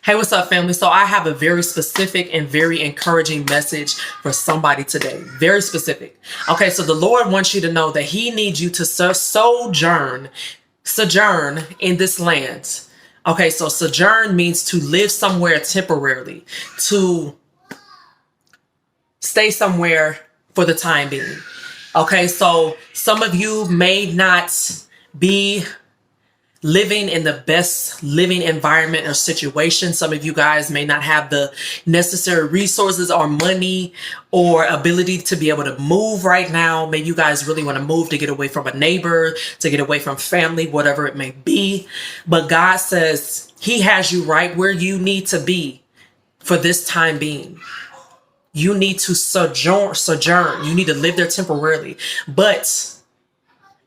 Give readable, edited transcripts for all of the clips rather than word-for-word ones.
Hey, what's up, family? So I have a very specific and very encouraging message for somebody today. Very specific. Okay, so the Lord wants you to know that he needs you to sojourn in this land. Okay, so sojourn means to live somewhere temporarily, to stay somewhere for the time being. Okay, so some of you may not be living in the best living environment or situation. Some of you guys may not have the necessary resources or money or ability to be able to move right now. Maybe you guys really want to move to get away from a neighbor, to get away from family, whatever it may be. But God says he has you right where you need to be for this time being. You need to sojourn. You need to live there temporarily. But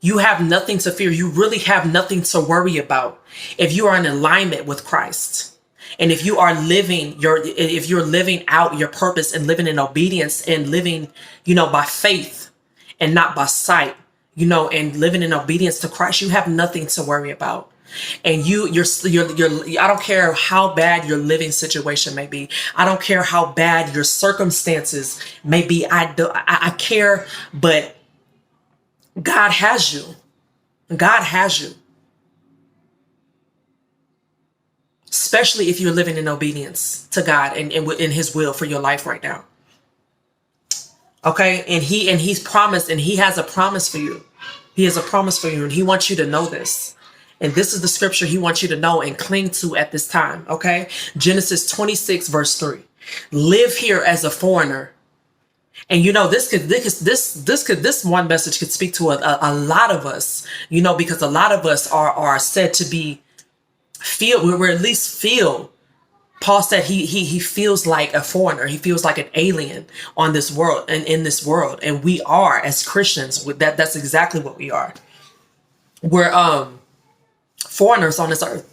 you have nothing to fear. You really have nothing to worry about if you are in alignment with Christ. And if you are if you're living out your purpose and living in obedience and living, by faith and not by sight, and living in obedience to Christ, you have nothing to worry about. And I don't care how bad your living situation may be. I don't care how bad your circumstances may be. I care, but God has you. God has you. Especially if you're living in obedience to God and in his will for your life right now. Okay? And he's promised, and he has a promise for you. He has a promise for you, and he wants you to know this. And this is the scripture he wants you to know and cling to at this time. Okay? Genesis 26 verse 3. Live here as a foreigner. And this one message could speak to a lot of us, because a lot of us are said to be Paul said he feels like a foreigner. He feels like an alien on this world and in this world. And we are, as Christians, that's exactly what we are. We're foreigners on this earth.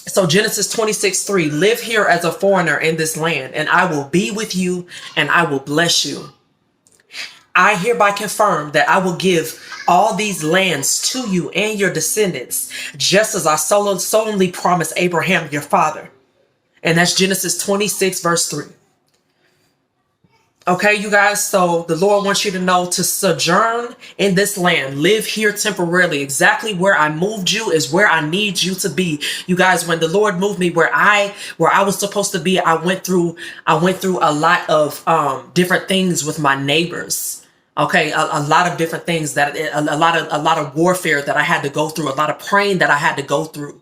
So Genesis 26:3, live here as a foreigner in this land, and I will be with you, and I will bless you. I hereby confirm that I will give all these lands to you and your descendants, just as I solemnly promised Abraham, your father. And that's Genesis 26 verse 3. Okay, you guys, so the Lord wants you to know to sojourn in this land, live here temporarily. Exactly where I moved you is where I need you to be. You guys, when the Lord moved me where I was supposed to be, I went through a lot of different things with my neighbors. Okay, a lot of different things a lot of warfare that I had to go through, a lot of praying that I had to go through,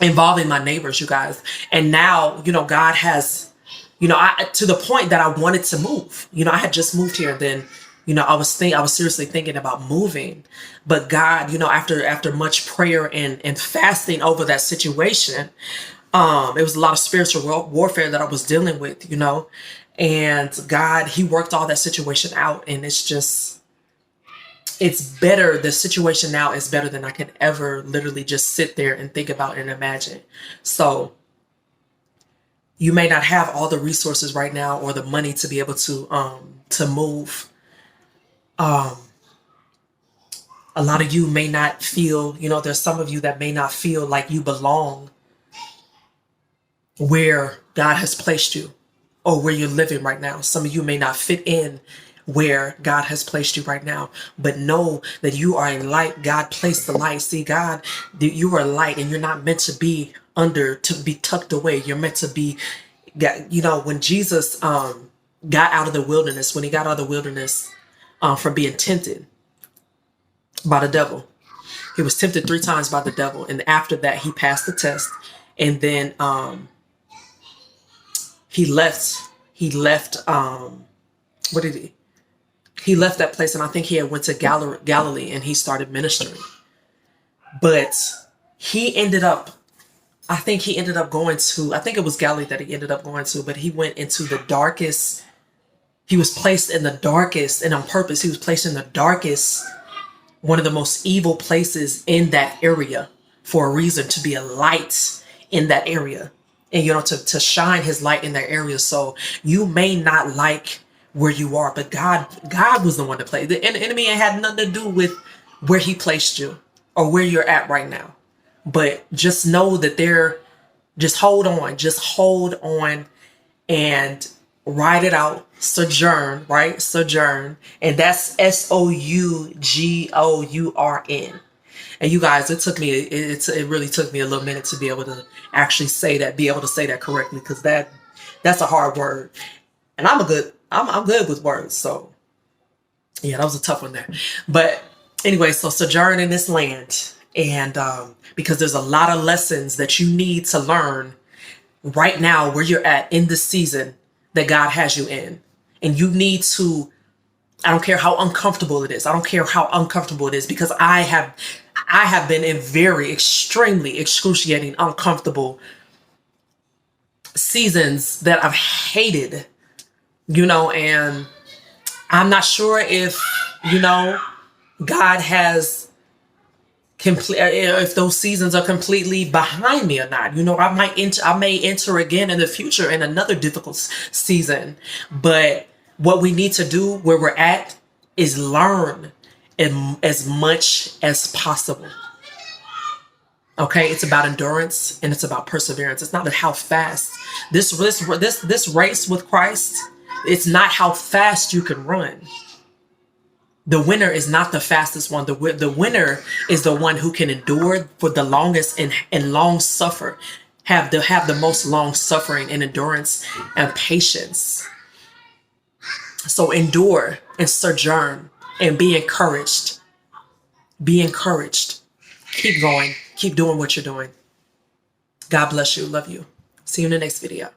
involving my neighbors, you guys. And now, God has, to the point that I wanted to move. I had just moved here. Then, I was seriously thinking about moving. But God, after much prayer and fasting over that situation, it was a lot of spiritual warfare that I was dealing with, and God, he worked all that situation out. And it's better. The situation now is better than I could ever literally just sit there and think about and imagine. So you may not have all the resources right now or the money to be able to move. A lot of you may not feel, there's some of you that may not feel like you belong where God has placed you or where you're living right now. Some of you may not fit in where God has placed you right now, but know that you are in light. God placed the light. See, God, you are light, and you're not meant to be to be tucked away. You're meant to be, when Jesus got out of the wilderness, from being tempted by the devil, he was tempted 3 times by the devil. And after that, he passed the test. And then he left, he left that place, and I think he had went to Galilee, and he started ministering. But I think it was Galilee that he ended up going to, but he went into the darkest. He was placed in the darkest, and on purpose, he was placed in the darkest, one of the most evil places in that area for a reason, to be a light in that area. And, to shine his light in that area. So you may not like where you are, but God was the one to play. The enemy had nothing to do with where he placed you. or where you're at right now. But just know that just hold on and ride it out. Sojourn, right? Sojourn. And that's SOUJOURN. And you guys, it really took me a little minute to be able to actually be able to say that correctly, because that's a hard word. And I'm good with words. So yeah, that was a tough one there. But anyway, so sojourn in this land. And because there's a lot of lessons that you need to learn right now where you're at in the season that God has you in. And you need to, I don't care how uncomfortable it is. I don't care how uncomfortable it is, because I have been in very extremely excruciating, uncomfortable seasons that I've hated, and I'm not sure if, God has if those seasons are completely behind me or not. I may enter again in the future in another difficult season, but what we need to do where we're at is learn as much as possible. Okay, it's about endurance and it's about perseverance. It's not how fast this race with Christ. It's not how fast you can run. The winner is not the fastest one. The winner is the one who can endure for the longest and long suffer, have the most long suffering and endurance and patience. So endure and sojourn and be encouraged. Be encouraged. Keep going. Keep doing what you're doing. God bless you. Love you. See you in the next video.